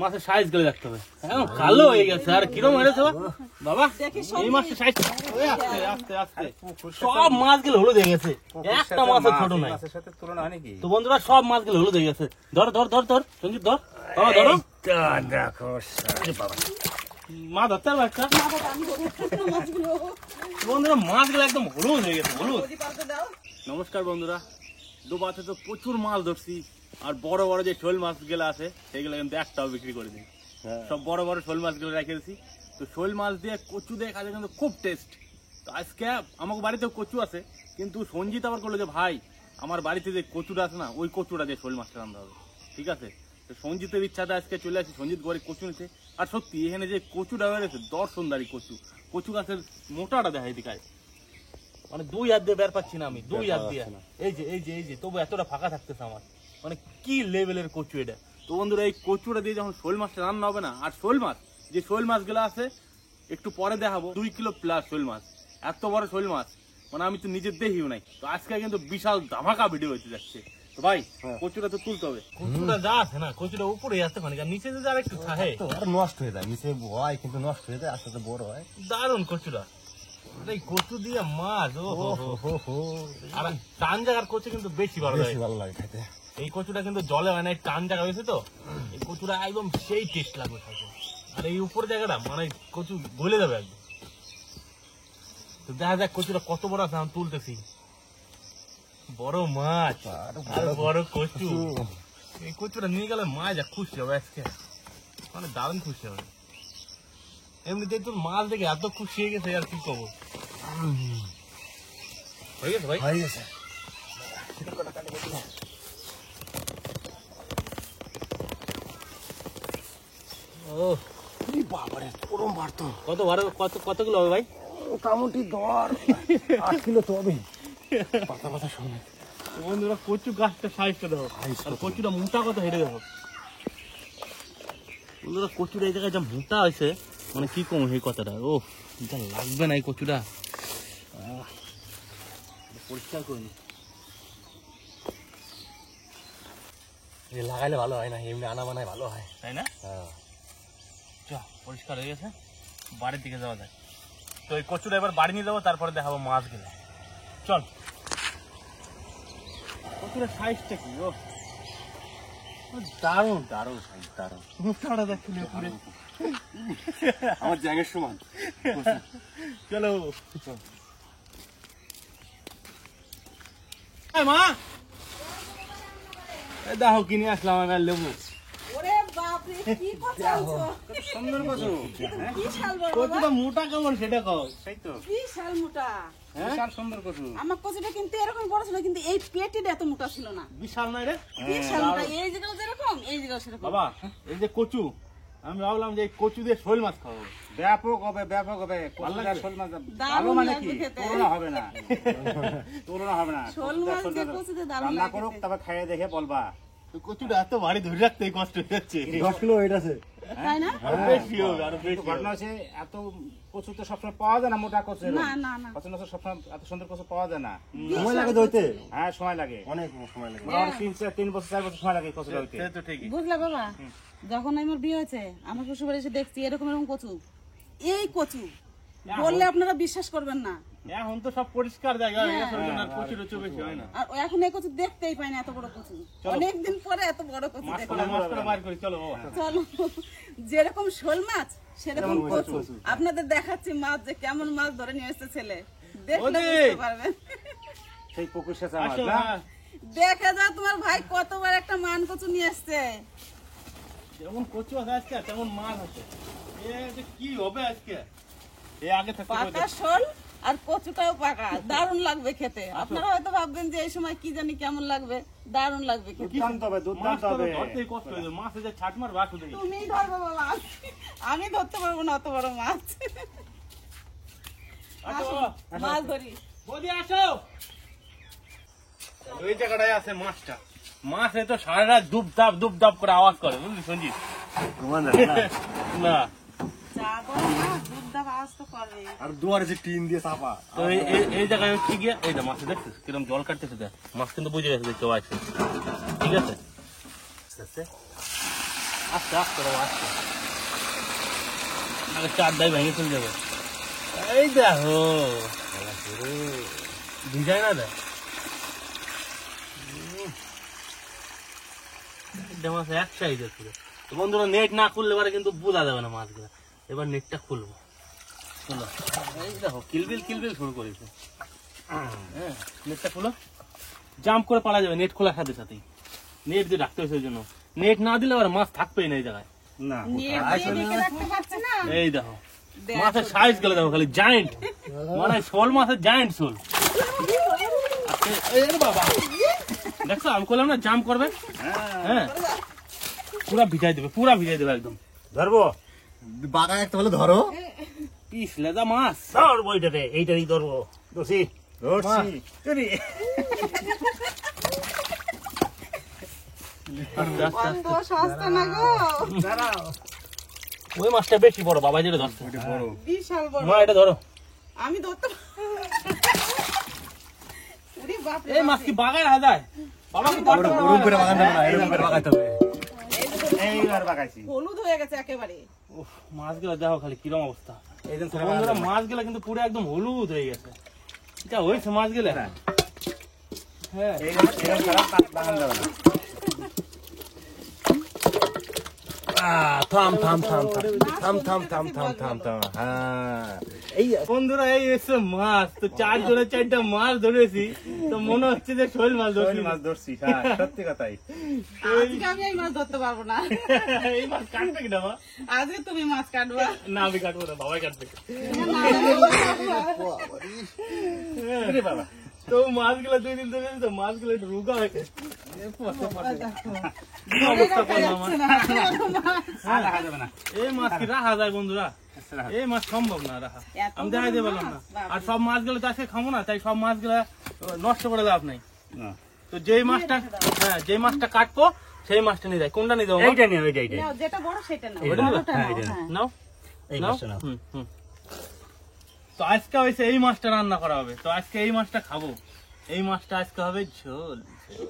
মাছের সাইজ গুলো দেখতে হবে। এখন কালো হয়ে গেছে আর কিরম হয়েছে বাবা এই মাছের সাইজ আস্তে আস্তে আস্তে সব মাছগুলো হলুদ হয়ে গেছে, একটা মাছের ছোট নাই। তো বন্ধুরা সব মাছগুলো হলুদ হয়ে গেছে। ধর ধর ধর ধর সঞ্জিত ধর, বাবা ধরো। দেখো মা ধরতে পারবে একটা? বন্ধুরা মাছগুলো একদম হলুদ হয়ে গেছে, হলুদ। নমস্কার বন্ধুরা, ডোবাতে তো প্রচুর মাছ ধরছি, আর বড় বড় যে শোল মাছ গুলো আছে সেগুলো কিন্তু একটাও বিক্রি করে দিই। সব বড় বড় শোল মাছ গুলো রেখে দিচ্ছি। তো শোল মাছ দিয়ে কচু দিয়ে খাতে কিন্তু খুব টেস্ট। তো আজকে আমার বাড়িতেও কচু আছে, কিন্তু সঞ্জিত আবার করলো যে ভাই আমার বাড়িতে যে কচুটা আছে না, ওই কচুটা দিয়ে শোল মাছটা রান্না হবে। ঠিক আছে, তো সঞ্জিতের ইচ্ছাটা আজকে চলে আসি। সঞ্জিত ঘরে কচু নিচ্ছে, আর সত্যি এখানে যে কচুটা বেড়েছে দর্শনদারি কচু, কচু গাছের মোটাটা দেখাই দিকায়, মানে 2 হাত দিয়ে বের পাচ্ছি না আমি, 2 হাত দিয়ে। এই যে এই যে এই যে তবু এতটা ফাঁকা থাকতেছে আমার, মানে কি লেভেলের কচু এটা। তো বন্ধুরা এই কচুটা দিয়ে যখন শোল মাছটা রান্না হবে না, আর শোল মাছ যে শোল মাছগুলো আছে একটু পরে দেখাবো, 2 কিলো প্লাস শোল মাছ, এত বড় শোল মাছ মানে আমি তো নিজের দেখিও নাই। তো আজকে কিন্তু বিশাল ধামাকা ভিডিও হতে যাচ্ছে। তো ভাই কচুটা তো তুলতে হবে। কচুটা যা আছে না, কচুটা উপরে আসতে পারে, নিচে যে আর একটু থাকে নষ্ট হয়ে যায়, নিচে হয় কিন্তু নষ্ট হয়ে যায়, আস্তে আস্তে বড় হয়। দারুন কচুটা, এই কচু দিয়ে মাছ আর টান জায়গার কচু কিন্তু বেশি ভালো লাগে খেতে। এই কচুটা কিন্তু জলে হয় না, টান জায়গা হয়েছে তো এই কচুটা একদম সেই টেস্ট লাগবে খাইতে। আর এই উপর জায়গাটা মানে কচু গলে যাবে একদম। তো দেখা যাক কচুটা কত বড় আছে, আমি তুলতেছি। বড় মাছ আর বড় কচু, এই কচুটা নিয়ে গেলে মা যা খুশি হবে আজকে, মানে দারুণ খুশি হবে। এমনিতে তোর মাছ দেখে এত খুশি হয়ে গেছে, আর কি করবো। হয়ে গেছে ভাই, হয়ে গেছে। ও বাবারে ওরম বাড়তো। কত ভাড়া, কতগুলো হবে ভাই? মোটামুটি 8 কিলো তো হবে। পাতা পাতা শুনে বন্ধুরা কচু গাছটা সাইজটা দেখো, আর কচুটা মোটা কত হেঁটে দেখো। বন্ধুরা কচুটা এই জায়গায় যা মোটা হয়েছে, মানে কি কম এই কথাটা, ও যা লাগবে না এই কচুটা। পরিষ্কার করিনি, লাগাইলে ভালো হয় না, এমনি আনা বানায় ভালো হয়, তাই না? পরিষ্কার হয়ে গেছে, বাড়ির দিকে যাওয়া যায়। তো এই কচুটা এবার বাড়ি নিয়ে যাবো, তারপরে দেখাবো মাছগুলো। চল। কচুরের সাইজটা কি, ও দারুণ দারুণ সাইজ, দারুণ। মোটাটা দেখলে পুরে আমার জায়গার সমান। চলো মা, দেখো কিনে আসলাম আমি লেবু। সুন্দর কচু, কচুটা মোটা কেমন সেটা কও। সেই তো বিশাল মোটা, বিশাল সুন্দর কচু। আমার কচুটা কিন্তু এরকম বড় ছিল, কিন্তু এই পেটিটা এত মোটা ছিল না। বিশাল না রে, বিশাল মোটা, এই জায়গাও যেরকম এই জায়গাও সেরকম। বাবা এই যে কচু, আমি ভাবলাম যে কচু দিয়ে শোল মাছ খাবো, ব্যাপক হবে, ব্যাপক হবে। শোল মাছ ভালো মানে কি, তুলনা হবে না, তুলনা হবে না। শোল মাছ দিয়ে কচু দিয়ে দারুণ রান্না লাগে করুক, তবে খাইয়ে দেখে বলবা। কচুটা এত ভারী ধরে রাখতে কষ্ট হয়ে যাচ্ছে। 10 কিলো ওয়েট আছে, তাই না? আরো বেশি হবে, আরো বেশি। ঘটনা হচ্ছে এত কচু তো সবসময় পাওয়া যায় না, মোটা কচু না না না, কচু না সবসময় এত সুন্দর কচু পাওয়া যায় না। সময় লাগে ধুইতে। হ্যাঁ সময় লাগে, অনেক সময় লাগে, 3 বছর 4 বছর সময় লাগে কচু ধুইতে। সে তো ঠিকই। বুঝলে বাবা, যখন আমার বিয়ে হয়েছে আমার শ্বশুর বাড়ি এসে দেখছি এরকম এরকম কচু, এই কচু বললে আপনারা বিশ্বাস করবেন না। এখন তো সব পরিষ্কার জায়গা হয়ে গেছে, আর কচু টচু বেশি হয় না। আর এখন এই কচু দেখতেই পাই না, এত বড় কচু অনেকদিন পরে এত বড় কচু দেখলাম। মাছটা বার করি, চলো বাবা। চলো, যেরকম শোল মাছ সেরকম কচু আপনাদের দেখাচ্ছি মাছ, যে কেমন মাছ ধরে নিয়ে এসেছে ছেলে, দেখলে বুঝতে পারবেন। সেই পুকুর সেচা মাছ আসো, না, হ্যাঁ। দেখা যায় তোমার ভাই কতবার একটা মান কচু নিয়ে এসছে। যেমন কচু আছে আজকে তেমন মাছ আছে, এ যে কি হবে আজকে। এ আগে থাকতে পাকা শোল আর কচুটাও পাকা, দারুণ লাগবে খেতে। আপনারা হয়তো ভাববেন যে এই সময় কি জানি কেমন লাগবে, দারুণ লাগবে খেতে। দুর্দান্ত হবে, দুর্দান্ত হবে। ধরতেই কষ্ট হয়ে যায়, মাছে যে ছাট মার বাস হয়ে যায়। তুমি ধরবে বাবা, আমি ধরতে পারবো না অত বড় মাছ। আসো, মাছ ধরি। বৌদি আসো। ওই জায়গাটায় আছে মাছটা, মাছ এ তো সারা রাত ডুব দাব করে আওয়াজ করে, বুঝলি সঞ্জিত? না আর দুয়ারে যে টিন দিয়ে চাপা, তো এই জায়গায় হচ্ছে গিয়ে এই যে মাছ দেখছিস কিরকম জল কাটতেছে, দেখ মাছ কিন্তু বুঝে গেছে কেউ আছে। ঠিক আছে, আস্তে আস্তে বাবা আস্তে, আগে চারটায় ভেঙে চলে যাবে। এই দেখো ভিজায় না দেখ মাছ এক সাইজের পুরো। তো বন্ধুরা নেট না খুললে পরে কিন্তু বোঝা যাবে না মাছগুলো। এবার নেটটা খুলবো, খুলো। এই দেখো কিলবিল কিলবিল শুরু করেছে। হ্যাঁ নেটটা খুলো, জাম্প করে পালা যাবে নেট খোলার সাথে সাথেই। নেট দিয়ে রাখতে হয়েছে ওই জন্য, নেট না দিলে আবার মাছ থাকবেই না এই জায়গায়। না এই দেখো মাছের সাইজ গেলে দেখো খালি জায়েন্ট, মানে শোল মাছের জায়েন্ট শোল। বাবা দেখছো আমি করলাম না জাম্প করবে। হ্যাঁ পুরা ভিজাই দেবে, পুরা ভিজাই দেবে একদম। ধরবো বাঘা একটা হলে ধরো, পিস লেদা মাছ ধরবো এইটাতে, এইটারই ধরবো। ধরছি ধরছি। ওই মাছটা বেশি বড়, বাবা যেটা ধরছে বিশাল বড়। মা এটা ধরো। আমি ধরতে এই মাছ কি বাগায় হাজায় বাবা কি ধরতে পারবে? ওরকম করে বাগান না, এরকম করে বাগাইতে হবে। এইবার বাগাইছি। হলুদ হয়ে গেছে একেবারে। উফ, মাছগুলো দেখো খালি কিরম অবস্থা। এই দিন বন্ধুরা মাছগুলো কিন্তু পুরো একদম হলুদ হয়ে গেছে। এটা হয়েছে মাছগুলো। হ্যাঁ এইরকম বাগান যাবে না। থাম থাম থাম থাম থাম থাম থাম থাম থাম। হ্যাঁ এই বন্ধুরা এই এসে মাছ তো 4 জনে 4টা মাছ ধরেছি, তো মনে হচ্ছে যে শোল মাছ ধরছি। মাছ ধরছি, হ্যাঁ সত্যি কথাই। আজকে আমি এই মাছ ধরতে পারবো না। এই মাছ কাটবে কি না মা? আজকে তুমি মাছ কাটবা। না আমি কাটবো না, বাবাই কাটবে। আরে বাবা, তো মাছগুলো 2 দিন ধরে তো মাছগুলো একটু রুগা হয়ে গেছে। আর রাখা যাবে না। এই মাছ কি রাখা যায় বন্ধুরা? এই মাছ সম্ভব না রাখা, আমি দেখাই দিয়ে বললাম না। আর সব মাছগুলো তো আজকে খাবো না, তাই সব মাছগুলো নষ্ট করে লাভ নাই। না। তো যেই মাছটা, হ্যাঁ যেই মাছটা কাটবো সেই মাছটা নিয়ে যায়। কোনটা নিয়ে যাবো? এইটা নিয়ে, এইটা এইটা। নাও, যেটা বড় সেটা নাও। ওইটা নিলো? হ্যাঁ, এইটা হ্যাঁ। নাও এই নাও। মাছটা নাও। হুম। তো আজকে হয়েছে এই মাছটা রান্না করা হবে, তো আজকে এই মাছটা খাবো। এই মাছটা আজকে হবে ঝোল।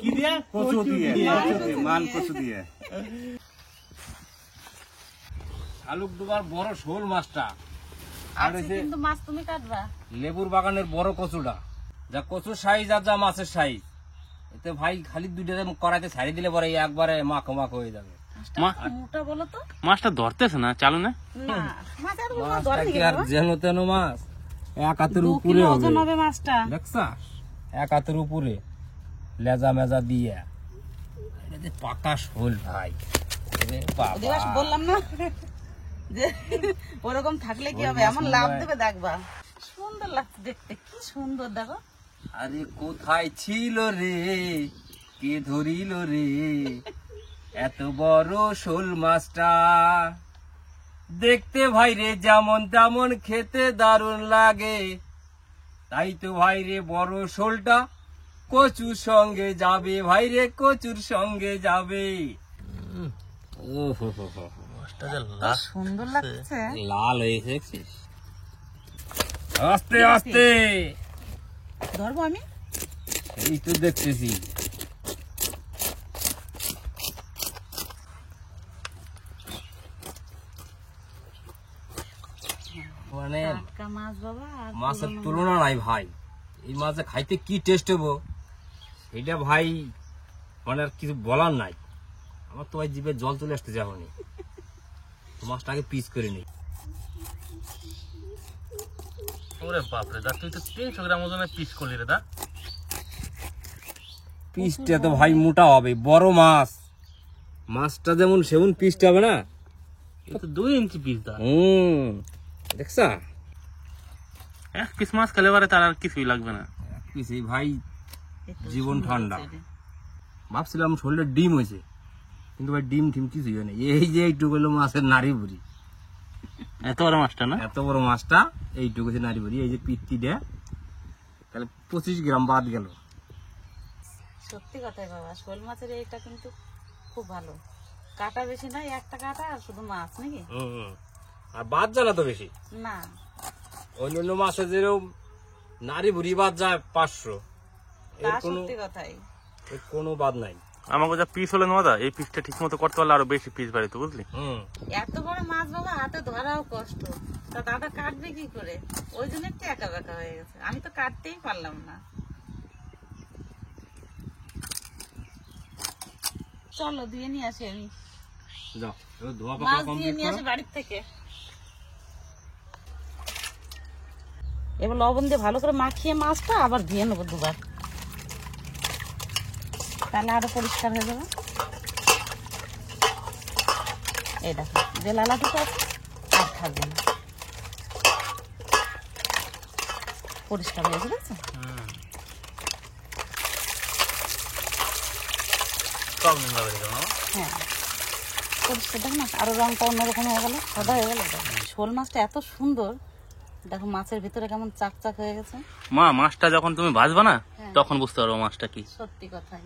কি দিয়ে? কচু দিয়ে, দিয়ে। কচু দিয়ে, মান কচু দিয়ে। শালুক ডুবার বড় শোল মাছটা, আর আজকে কিন্তু মাছ তুমি কাটবা। লেবুর বাগানের বড় কচুটা, যা কচুর সাইজ আর যা মাছের সাইজ, এতে ভাই খালি 2টা কড়াইতে ছাড়ি দিলে পরে একবারে মাখো মাখো হয়ে যাবে। মোটা বলো তো। মাছটা ধরতেছে না, চালু না? না, মাছ আর কোনো মাছটা ধরেনি কি আর বাবা। যেন তেন মাছ, 1 হাতের 2 উপরে কিলো হবে। ওজন হবে মাছটা। দেখছা 1 হাতের উপরে, লেজা মেজা দিয়ে, এটা যে পাকা শোল ভাই। ওরে বাবা। দিবাস বললাম না যে ওরকম থাকলে কি হবে, এমন লাভ দেবে দেখবা। সুন্দর লাগছে দেখতে, কি সুন্দর দেখো। আরে কোথায় ছিল রে, কে ধরিল রে এত বড় শোল মাছটা, দেখতে ভাই রে যেমন তেমন, খেতে দারুণ লাগে, তাই তো ভাই রে বড় শোলটা কচুর সঙ্গে যাবে, ভাই রে কচুর সঙ্গে যাবে। মাছটা যে সুন্দর লাগছে। লাল হয়ে দেখছিস, আস্তে আস্তে ধরবো আমি। এই তো দেখতেছি। মানে টাটকা মাছ বাবা, আর মাছের তুলনা নাই ভাই। এই মাছে খাইতে কি টেস্ট হবো এটা ভাই মানে আর কিছু বলার নাই। আমার তো ভাই জিভে জল চলে আসতে যাবনি। মাছটাকে পিস করে নেই। ওরে বাপরে দা, তুই তো 300 গ্রাম ওজনের পিস করলি রে দা। পিসটা তো ভাই মোটা হবে, বড় মাছ, মাছটা যেমন সেমন পিসটা হবে না। এটা তো 2 ইঞ্চি পিস দা। দেখছা, 1 পিস মাছ খেলে পারে তার আর কিছুই লাগবে না। পিসে ভাই জীবন ঠান্ডা। ভাবছিলাম শরীরে ডিম হয়েছে, কিন্তু ভাই ডিম টিম কিছুই হয় না। এই যে এইটুকু হলো মাছের নাড়ি বুড়ি, এত বড় মাছটা না? এত বড় মাছটা এইটুকু হচ্ছে নাড়ি বুড়ি। এই যে পিত্তি দেয়, তাহলে 25 গ্রাম বাদ গেল। সত্যি কথাই বাবা, শোল মাছের এইটা কিন্তু খুব ভালো। কাটা বেশি নাই, একটা কাটা আর শুধু মাছ নাকি? আর বাদ জ্বালা তো বেশি। না, অন্যান্য মাছে যেরকম নাড়ি বুড়ি বাদ যায় 500, তা এর কোনো সত্যি কথাই। এর কোনো বাদ নাই। আমাকে যা পিস হলে নদা এই পিসটা ঠিক মতো করতে পারলে আরো বেশি পিস বাড়িত বুঝলি। এত বড় মাছ বাবা হাতে ধরাও কষ্ট, তা দাদা কাটবে কি করে, ওই জন্য একটু একা বেকা হয়ে গেছে, আমি তো কাটতেই পারলাম না। চলো দিয়ে নিয়ে আসি, আমি যাও এবার ধোয়া মাছ পাকড়া দিয়ে কমপ্লিট নিয়ে করো। আসি বাড়ির থেকে। এবার লবণ দিয়ে ভালো করে মাখিয়ে মাছটা আবার ধুয়ে নেবো দুবার, তাহলে আরো পরিষ্কার হয়ে যাবে। এই দেখো যে লালাটুকু আছে আর থাকবে না, পরিষ্কার হয়ে গেছে। হ্যাঁ পরিষ্কার দেখো না, আরো রংটা অন্যরকম হয়ে গেল, সাদা হয়ে গেল। শোল মাছটা এত সুন্দর, দেখো মাছের ভিতরে কেমন চাকচাক হয়ে গেছে। মা মাছটা যখন তুমি ভাজবা না হ্যাঁ। তখন বুঝতে পারবো মাছটা কি। সত্যি কথাই।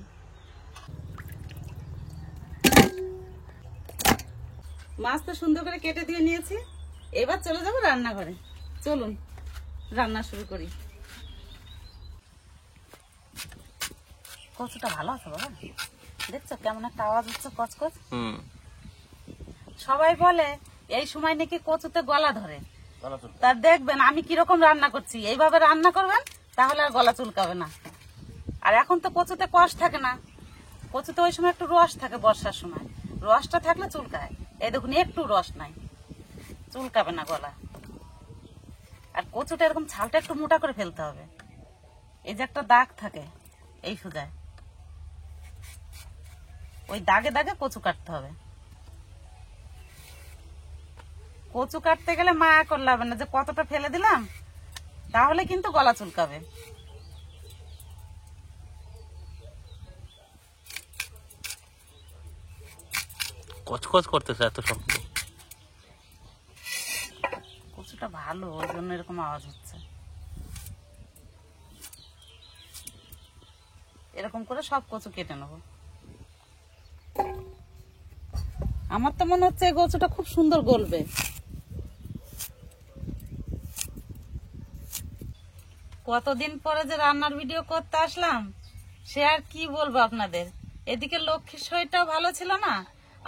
মাছ তো সুন্দর করে কেটে দিয়ে নিয়েছি, এবার চলে যাবো রান্নাঘরে। চলুন রান্না শুরু করি। কচুটা ভালো আছে বাবা, দেখছো কেমন একটা আওয়াজ হচ্ছে কচকচ। সবাই বলে এই সময় নাকি কচুতে গলা ধরে, তা দেখবেন আমি কিরকম রান্না করছি, এইভাবে রান্না করবেন তাহলে আর গলা চুলকাবে না। আর এখন তো কচুতে কষ থাকে না, কচুতে ওই সময় একটু রস থাকে, বর্ষার সময় রসটা থাকলে চুলকায়। এই দেখুন একটু রস নাই, চুলকাবে না গলা। আর কচুটা এরকম ছালটা একটু মোটা করে ফেলতে হবে, এই যে একটা দাগ থাকে এই সোজায়, ওই দাগে দাগে কচু কাটতে হবে। কচু কাটতে গেলে মায়া করলে হবে না যে কতটা ফেলে দিলাম, তাহলে কিন্তু গলা চুলকাবে। কচকচ করতেছে এত শক্ত। কচুটা ভালো, ওই জন্য এরকম আওয়াজ হচ্ছে। এরকম করে সব কচু কেটে নেবো। আমার তো মনে হচ্ছে এই কচুটা খুব সুন্দর গলবে। কতদিন পরে যে রান্নার ভিডিও করতে আসলাম, সে আর কি বলবো আপনাদের। এদিকে লক্ষ্মীর শরীরটাও ভালো ছিল না,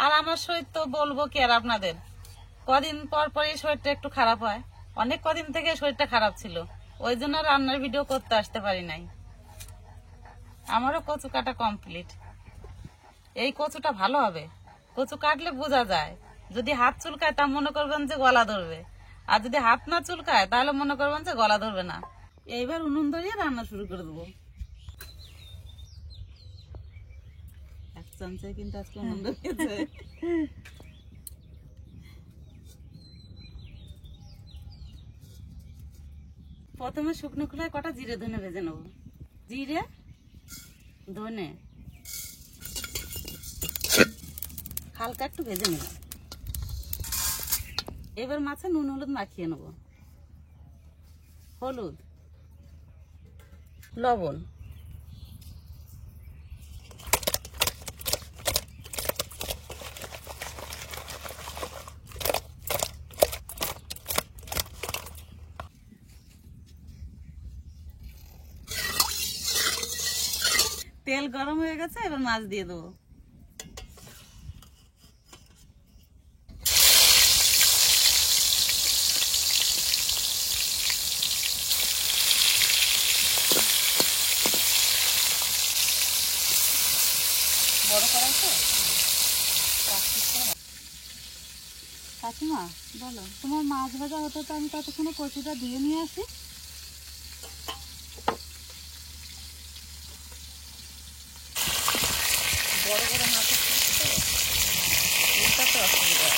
আর আমার শরীর তো বলবো কি আর আপনাদের। কদিন পর পর এই শরীরটা একটু খারাপ হয়, অনেক কদিন থেকে শরীরটা খারাপ ছিল, ওই জন্য রান্নার ভিডিও করতে আসতে পারি নাই। আমারও কচু কাটা কমপ্লিট। এই কচুটা ভালো হবে, কচু কাটলে বোঝা যায়। যদি হাত চুলকায় তা মনে করবেন যে গলা ধরবে, আর যদি হাত না চুলকায় তাহলে মনে করবেন যে গলা ধরবে না। এইবার উনুন ধরিয়ে রান্না শুরু করে দেবো। এক চামচায় কিন্তু আজকে উনুন ধরিয়েছে। প্রথমে শুকনো খোলায় কটা জিরে ধনে ভেজে নেবো। জিরে ধনে হালকা একটু ভেজে নেব। এবার মাছে নুন হলুদ মাখিয়ে নেব, হলুদ লবণ তেল গরম হয়ে গেছে, এবার মাছ দিয়ে দেবো। বড় কড়াই তো। কাকিমা বলো, তোমার মাছ ভাজা হতো তো আমি ততক্ষণে কচুটা দিয়ে নিয়ে আসি। বড় বড় মাছের তো অসুবিধা।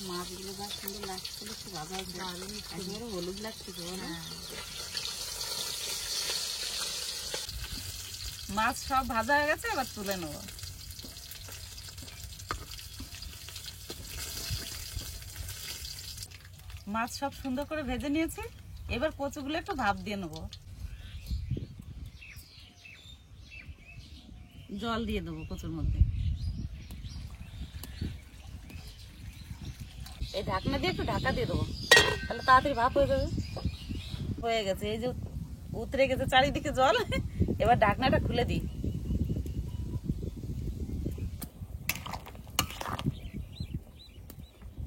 মাছগুলো যা সুন্দর লাগছিল, একটু ভাজা একেবারে হলুদ লাগছিল না। মাছ সব ভাজা হয়ে গেছে, এবার তুলে নেব। মাছ সব সুন্দর করে ভেজে নিয়েছি, এবার কচুগুলো একটু ভাপ দিয়ে নেব। জল দিয়ে দেবো কচুর মধ্যে। এই ঢাকনা দিয়ে একটু ঢাকা দিয়ে দেবো, তাহলে তাড়াতাড়ি ভাপ হয়ে যাবে। হয়ে গেছে, এই যে উতরে গেছে চারিদিকে জল। এবার ঢাকনাটা খুলে দিই।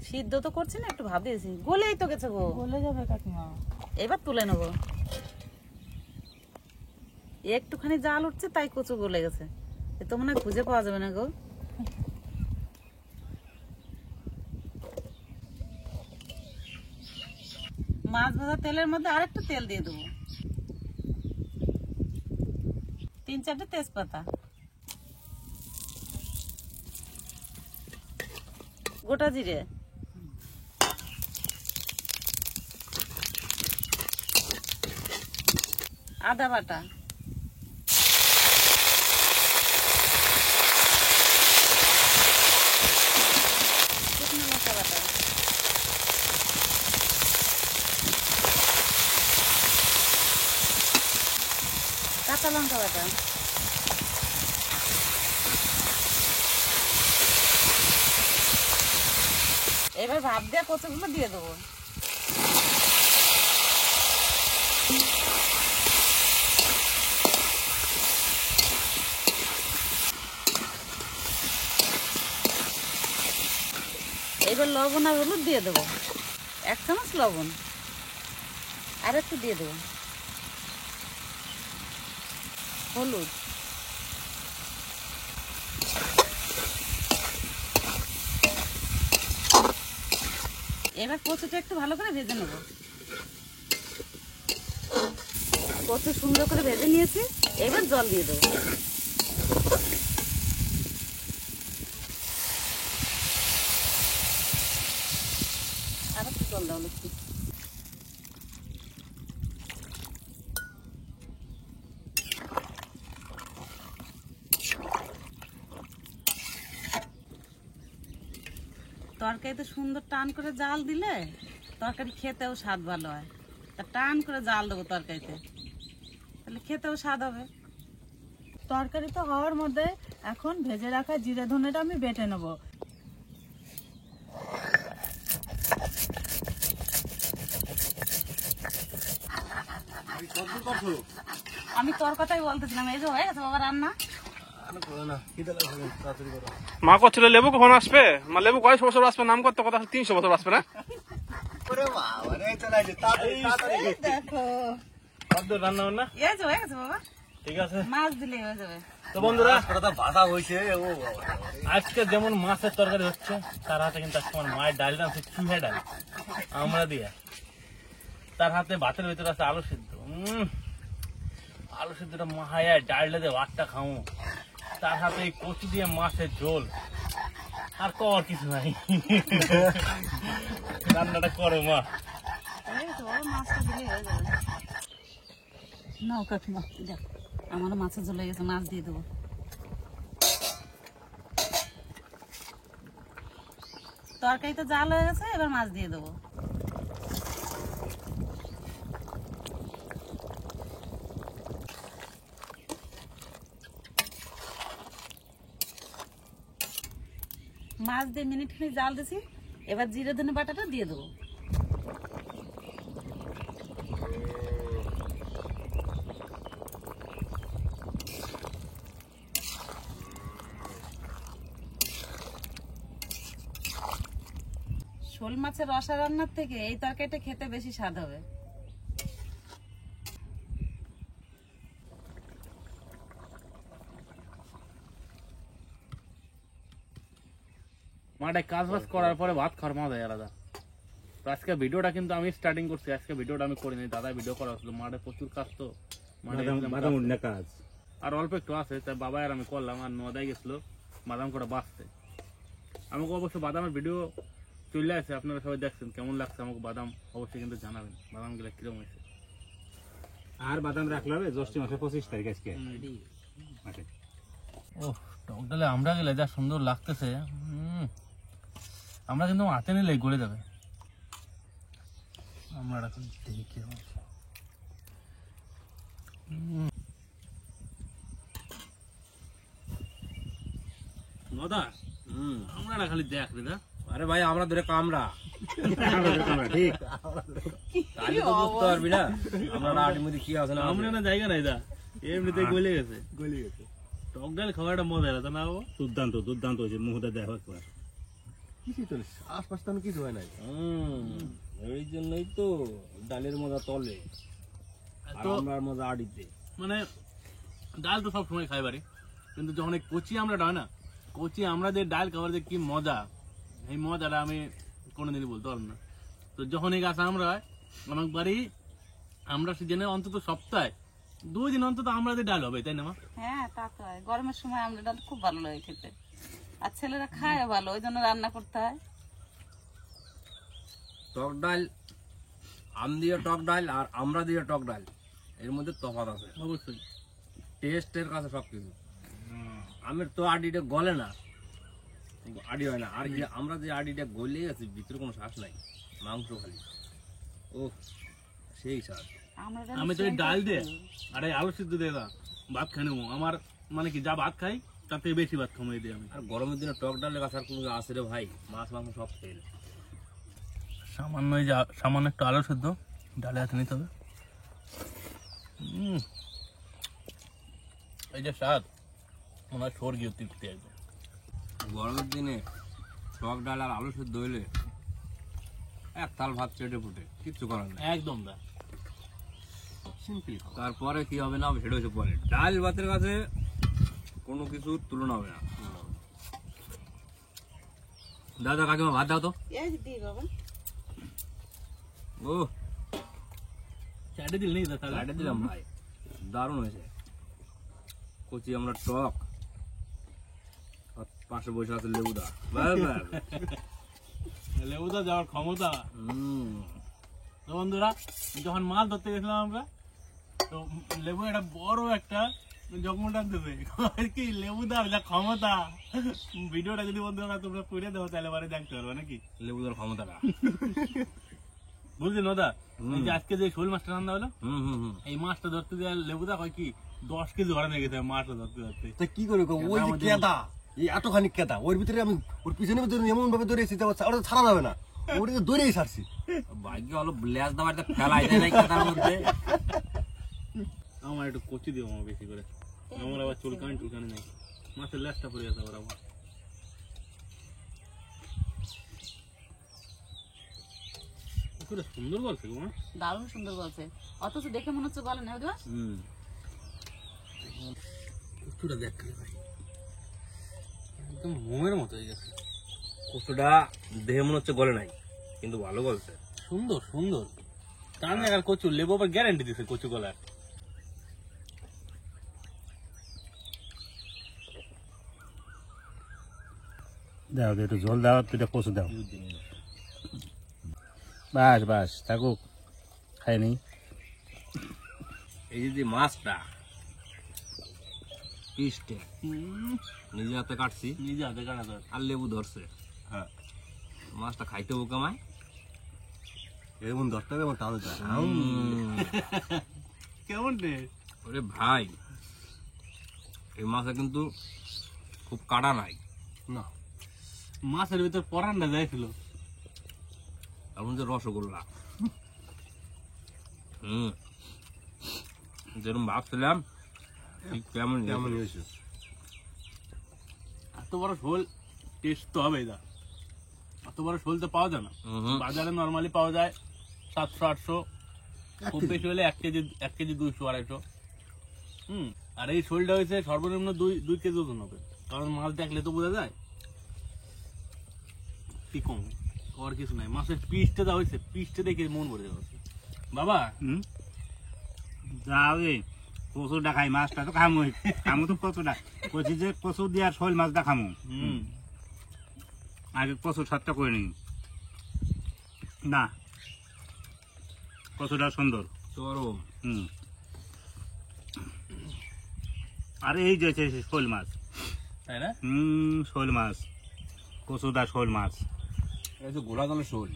সিদ্ধ তো করছি না, একটু ভাব দিয়েছি, গলেই তো গেছে গো। বলে যাবে কাকিমা। এবার তুলে নেবো। একটুখানি জাল উঠছে তাই কচু গলে গেছে, এ তো মনে হয় খুঁজে পাওয়া যাবে না গো। মাছ ভাজা তেলের মধ্যে আরেকটু তেল দিয়ে দেবো, 3-4টে তেজপাতা, গোটা জিরে, আদা বাটা, শুকনো লঙ্কা বাটা, কাঁচা লঙ্কা বাটা, এবার ভাপ দেওয়া কচুগুলো দিয়ে দেবো। এবার লবণ আর হলুদ দিয়ে দেবো, 1 চামচ লবণ, আর একটু দিয়ে দেবো হলুদ। এবার কচুটা একটু ভালো করে ভেজে নেব। কচু সুন্দর করে ভেজে নিয়েছি, এবার জল দিয়ে দেবো। আর একটু জল দাও লক্ষ্মী। তরকারিতে সুন্দর টান করে জাল দিলে তরকারি খেতেও স্বাদ ভালো হয়। তা টান করে জাল দেবো তরকারিতে, তাহলে খেতেও স্বাদ হবে। তরকারি তো হওয়ার মধ্যে এখন ভেজে রাখা জিরে ধনেটা আমি বেটে নেব। আমি তোর কথাই বলতেছিলাম, এই যে হয়ে গেছে বাবা রান্না। মা করছিল লেবু কখন আসবে? মা লেবু কয়শো বছর আসবে? নাম করতে কথা 300 বছর আসবে না? দেখো কতদূর রান্না বান্না? এই যে হয়ে গেছে বাবা, ঠিক আছে। মাছ দিলেই হয়ে যাবে। তো বন্ধুরা, বাধা হয়েছে ও আজকে যেমন মাছের তরকারি হচ্ছে, তার হাতে কিন্তু আজকে আমার মায়ের ডাল আছে, চুহে ডাল আমরা দিয়ে। তার হাতে ভাতের ভিতরে আছে আলু সিদ্ধ। আলু সিদ্ধটা মাহায়া ডালটা দিয়ে ভাতটা খাও। তার হাতে এই কচু দিয়ে মাছের ঝোল, আর কর কিছু নাই। রান্নাটা করো মা। হয়ে গেছে বাবা, মাছটা দিলেই হয়ে যাবে। নাও কাকিমা, দেখ আমারও মাছের ঝোল হয়ে গেছে, মাছ দিয়ে দেবো। তরকারি তো জাল হয়ে গেছে, এবার মাছ দিয়ে দেবো। মাছ দিয়ে মিনিট খানিক জাল দিছি, এবার জিরে ধনে বাটাটা দিয়ে দেবো। শোল মাছের রসা রান্নার থেকে এই তরকারিটা খেতে বেশি স্বাদ হবে। মাঠে কাজ বাজ করার পরে ভাত খাওয়ার মজা আলাদা। তো আজকে ভিডিওটা কিন্তু আমি স্টার্টিং করছি, আজকে ভিডিওটা আমি করিনি, দাদা ভিডিও করা হচ্ছিল। মাঠে প্রচুর কাজ, তো মাঠে গেছিলাম কাজ। আর অল্প একটু আছে, তাই বাবা আর আমি করলাম। আর নদায় গেছিল বাদাম করে বাঁচতে। আমাকে অবশ্য বাদামের ভিডিও চলে আসে, আপনারা সবাই দেখছেন, কেমন লাগছে আমাকে বাদাম অবশ্যই কিন্তু জানাবেন, বাদাম গুলা কিরকম হয়েছে। আর বাদাম রাখলে হবে জ্যৈষ্ঠ মাসের 25 তারিখ আজকে। ও টক ডালে আমরা গেলে যা সুন্দর লাগতেছে। আমরা কিন্তু হাতে নিলে গলে যাবে। আমরা এখন দেখি কি হয়। নদা আমরা না খালি দেখ রে দা। আরে ভাই আমরা ধরে কামড়া ঠিক তাহলে তো বুঝতে পারবি না আমরা আটির মধ্যে কি আছে না আছে। আমরা না জায়গা নাই দা, এমনিতে গলে গেছে। টক ডাল খাওয়াটা মজা আলাদা না বাবা? দুর্দান্ত দুর্দান্ত হয়েছে মুহূর্তে দেখো একবার কিছু তো নেই, আশপাশ তো কিছু হয় নাই। এই জন্যই তো ডালের মজা তলে আর তো আমরার মজা আড়িতে। মানে ডাল তো সবসময় খাই বাড়ি, কিন্তু যখন এই কচি আমরা হয় না, কচি আমরা যে ডাল খাবার যে কি মজা, এই মজাটা আমি কোনোদিনই বলতে পারবো না। তো যখন এই গাছ আমরা হয় আমার বাড়ি, আমরা সিজনে অন্তত সপ্তাহে 2 দিন অন্তত আমরা যে ডাল হবে, তাই না মা? হ্যাঁ তা তো হয়, গরমের সময় আমরা ডাল খুব ভালো লাগে খেতে, আর ছেলেরা খায় ভালো, ওই জন্য রান্না করতে হয়। টক ডাল আম দিয়ে টক ডাল আর আমরা দিয়ে টক ডাল এর মধ্যে তফাৎ আছে অবশ্যই। টেস্টের কাছে সবকিছু। আমের তো আডিটা গলে না, আডি হয় না, আর যে আমরা যে আডিটা গলে গেছে ভিতরে কোনো শ্বাস নাই, মাংস খালি। ও সেই স্বাদ। আমরা আমি তো এই ডাল দিয়ে আর এই আলু সিদ্ধ দিয়ে ভাত খাই নেবো। আমার মানে কি যা ভাত খাই তার থেকে বেশি ভাত খাই দিয়ে আমি। আর গরমের দিনে টক ডালের কাছে আর কোনো আছে রে ভাই, মাছ মাংস সব ফেল। সামান্য এই যে সামান্য একটু আলু সিদ্ধ ডালে হাতে নিতে হবে। এই যে স্বাদ, মনে হয় স্বর্গীয় তৃপ্তি একদম। গরমের দিনে টক ডাল আর আলু সেদ্ধ হইলে এক থাল ভাত পেটে ফুটে, কিচ্ছু করার নেই। একদম দা সিম্পল। তারপরে কি হবে না হবে সেটা হচ্ছে পরে। ডাল ভাতের কাছে কোনো কিছু তুলনা হবে না। দাদা কাকিমা ভাত দাও তো। ও চাটে দিল নেই দাদা, লাইটে দিলাম ভাই, দারুণ হয়েছে। কচি আমরা টক আর পাশে বসে আছে লেবুদা। লেবুদা যাওয়ার ক্ষমতা। তো বন্ধুরা, যখন মাছ ধরতে গেছিলাম আমরা, তো লেবু একটা বড় একটা জগমো টানতেছে কি, লেবুদার যা ক্ষমতা। ভিডিওটা যদি বন্ধুরা তোমরা করে দেবো তাহলে বারে দেখতে পারবে নাকি লেবুদার ক্ষমতাটা। বুঝলি নদা? এই যে আজকে যে শোল মাছটা রান্না হলো, হুম হুম হুম এই মাছটা ধরতে দেওয়া লেবুদা হয় কি 10 কেজি ধরে নিয়ে গেছে মাছটা ধরতে ধরতে। তা কি করে গো, ওই যে কেদা, এই এতখানি কেদা, ওর ভিতরে আমি ওর পিছনে এমন ভাবে ধরেছি যে ওটা ছাড়া যাবে না, ওটা ধরেই ছাড়ছি। ভাগ্য হলো ল্যাস দাবারটা ফেলাই দেয় নাই কাটার মধ্যে। আমার একটু কচি দিও আমার বেশি করে, আমার আবার চুলকানি টুলকানি নেই, মাছের ল্যাসটা পড়ে গেছে আবার আমার। পুরো সুন্দর বলছে গো মা। দারুণ সুন্দর বলছে, অথচ দেখে মনে হচ্ছে বলে না ওগুলো। কচুটা দেখ ভাই, একদম মোমের মতো হয়ে গেছে। কচুটা দেহে মনে হচ্ছে গলে নাই, কিন্তু ভালো গলছে। সুন্দর সুন্দর তার জায়গার কচু, লেবু আবার গ্যারান্টি দিছে কচু গলার। দাও একটু জল দাও, দুটা কচু দাও। বাস বাস থাকুক, খাই নেই। এই যে মাছটা পিসটে নিজে হাতে কাটছি, নিজে হাতে কাটা ধর। আর লেবু ধরছে। হ্যাঁ, মাছটা খাইতে বোকামায়। এমন ধরতে হবে, এমন টানো যায়। কেমন টেস্ট? ওরে ভাই, এই মাছে কিন্তু খুব কাটা নাই। না, মাছের ভিতর পরানটা যাইছিল। এখন যে রসগোল্লা, যেরকম ভাবছিলাম ঠিক কেমন কেমন হয়েছে? এত বড় শোল টেস্ট তো হবে দা, এত বড় শোল তো পাওয়া যায় না বাজারে। নর্মালি পাওয়া যায় 700-800, খুব বেশি হলে 1 কেজি 200-250। আর এই শোলটা হয়েছে সর্বনিম্ন 2 কেজি ওজন হবে, কারণ মাছ দেখলে তো বোঝা যায় কি কম আর কিছু নাই। মাছের পিসটা যা হয়েছে, পিসটা দেখে মন ভরে যাচ্ছে বাবা। যাও রে, কচুটা খাই, মাছটা তো খামোই, খামো তো কচুটা। কচি যে কচু দিয়ে আর শোল মাছটা খামো, আগে কচু সাতটা করে নিই না। কচুটা সুন্দর চরম। আর এই যে শোল মাছ, তাই না? শোল মাছ, কচুদা শোল মাছ। এই যে গোলা গলে শোল।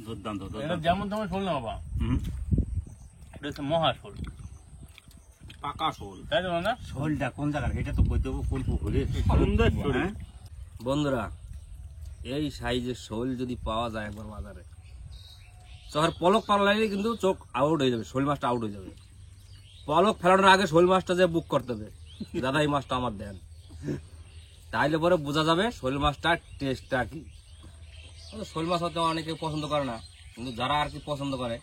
দুর্দান্ত এটা দুর্দান্ত। যেমন তেমন শোল না বাবা, এটা হচ্ছে মহা শোল। পাকা শোল। তাই তো না? শোলটা কোন জায়গার এটা তো কই দেবো কোন পুকুরে সুন্দর story। হ্যাঁ? বন্ধুরা এই সাইজের শোল যদি পাওয়া যায় একবার বাজারে, চোখের পলক পাল্লাইলে কিন্তু চোখ আউট হয়ে যাবে, শোল মাছটা আউট হয়ে যাবে। পলক ফেলানোর আগে শোল মাছটা যে বুক করতে হবে, দাদা এই মাছটা আমার দেন, তাইলে পরে বোঝা যাবে শোল মাছটার টেস্টটা কি। শোল মাছ হয়তো অনেকে পছন্দ করে না, কিন্তু যারা আর কি পছন্দ করে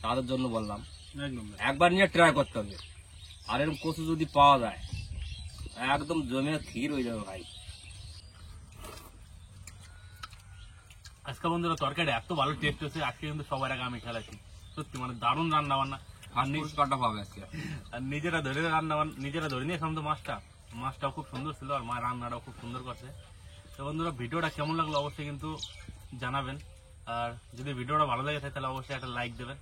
তাদের জন্য বললাম একদম একবার নিয়ে ট্রাই করতে হবে। আর এরকম কচু যদি পাওয়া যায় একদম জমে ক্ষীর হয়ে যাবে ভাই। আজকে বন্ধুরা তরকারি এত ভালো টেস্ট হচ্ছে, আজকে কিন্তু সবার আগে আমি খেলাছি, সত্যি মানে দারুণ রান্না বান্না। আর পুরস্কারটা পাবে আজকে। আর নিজেরা ধরে নিয়েছিলাম তো মাছটাও খুব সুন্দর ছিল, আর মা রান্নাটাও খুব সুন্দর করছে। তো বন্ধুরা ভিডিওটা কেমন লাগলো অবশ্যই কিন্তু জানাবেন, আর যদি ভিডিওটা ভালো লাগে থাকে তাহলে অবশ্যই একটা লাইক দেবেন।